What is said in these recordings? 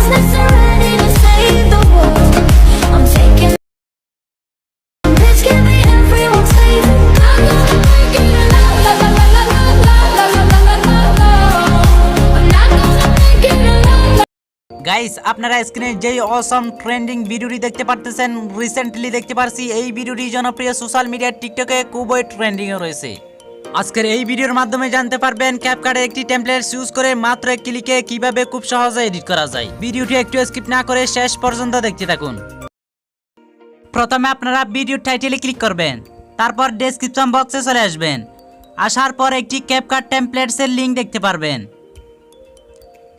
business and ready to save the world. I'm taking bitch, give me everyone's favorite. I'm gonna make it a la la la la la la la la la la la la. I'm not gonna make it a la la. Guys আপনারা স্ক্রিনে যেই অসম trending ভিডিওটি দেখতে পারতেছেন, recently দেখতে পারছি এই ভিডিওটি জনপ্রিয় সোশ্যাল মিডিয়া টিকটকে খুবই ট্রেন্ডিং এ রয়েছে। আজকের এই ভিডিওর মাধ্যমে জানতে পারবেন ক্যাপকাটের একটি টেমপ্লেট ইউজ করে মাত্র এক ক্লিকে কিভাবে খুব সহজে এডিট করা যায়। ভিডিওটি একটু স্কিপ না করে শেষ পর্যন্ত দেখতে থাকুন। প্রথমে আপনারা ভিডিওর টাইটেলে ক্লিক করবেন, তারপর ডেসক্রিপশন বক্সে চলে আসবেন। আসার পর একটি ক্যাপকাট টেমপ্লেটসের লিংক দেখতে পারবেন,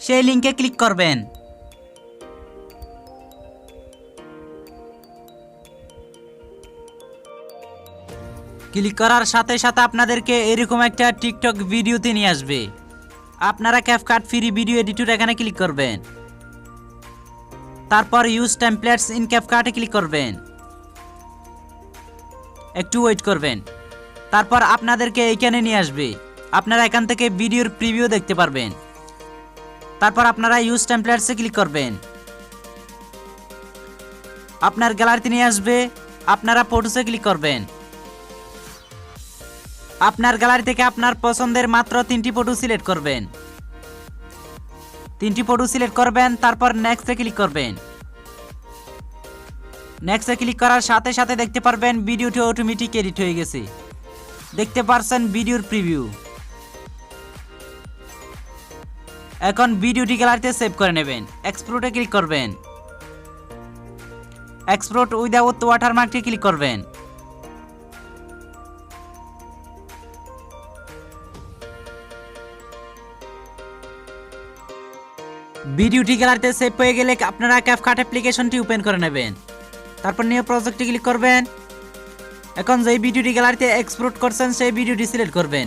সেই লিংকে ক্লিক করবেন। ক্লিক করার সাথে সাথে আপনাদেরকে এরকম একটা টিকটক ভিডিওতে নিয়ে আসবে। আপনারা ক্যাপকাট ফ্রি ভিডিও এডিটর এখানে ক্লিক করবেন, তারপর ইউজ টেমপ্লেটস ইন ক্যাপকাটে ক্লিক করবেন, একটু ওয়েট করবেন। তারপর আপনাদেরকে এইখানে নিয়ে আসবে, আপনারা এখান থেকে ভিডিওর প্রিভিউ দেখতে পারবেন। তারপর আপনারা ইউজ টেমপ্লেটসে ক্লিক করবেন, আপনার গ্যালারিতে নিয়ে আসবে। আপনারা ফটোসে ক্লিক করবেন, আপনার গ্যালারি থেকে আপনার পছন্দের মাত্র 3টি ফটো সিলেক্ট করবেন। 3টি ফটো সিলেক্ট করবেন, তারপর নেক্সটে ক্লিক করবেন। নেক্সটে ক্লিক করার সাথে সাথে দেখতে পারবেন ভিডিওটি অটোমেটিক এডিট হয়ে গেছে। দেখতে পারছেন ভিডিওর প্রিভিউ। এখন ভিডিওটি গ্যালারিতে সেভ করে নেবেন। এক্সপোর্টে ক্লিক করবেন, এক্সপোর্ট উইদাউট ওয়াটারমার্কে ক্লিক করবেন। ভিডিওটি গ্যালারিতে সেভ হয়ে গেলে আপনারা ক্যাপকাট অ্যাপ্লিকেশনটি ওপেন করে নেবেন, তারপর নিউ প্রজেক্টে ক্লিক করবেন। এখন যেই ভিডিওটি গ্যালারিতে এক্সপোর্ট করছেন সেই ভিডিওটি সিলেক্ট করবেন,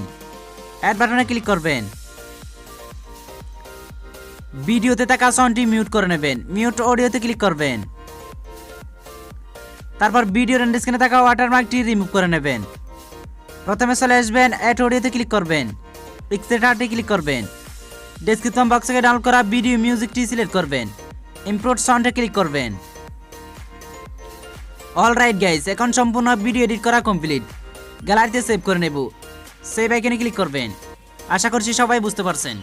অ্যাড বাটনে ক্লিক করবেন। ভিডিওতে থাকা সাউন্ডটি মিউট করে নেবেন, মিউট অডিওতে ক্লিক করবেন। তারপর ভিডিওর এন্ড স্ক্রিনে থাকা ওয়াটারমার্কটি রিমুভ করে নেবেন। প্রথমে চলে আসবেন, অ্যাড অডিওতে ক্লিক করবেন, পিক্সেলটাতে ক্লিক করবেন। ডেসক্রিপশন বক্স থেকে ডাউনলোড করা ভিডিও মিউজিকটি সিলেক্ট করবেন, ইম্পোর্ট সাউন্ডে ক্লিক করবেন। অলরাইট গাইস, এখন সম্পূর্ণ ভিডিও এডিট করা কমপ্লিট। গ্যালারিতে সেভ করে নেব, সেভ আইকনে ক্লিক করবেন। আশা করছি সবাই বুঝতে পারছেন।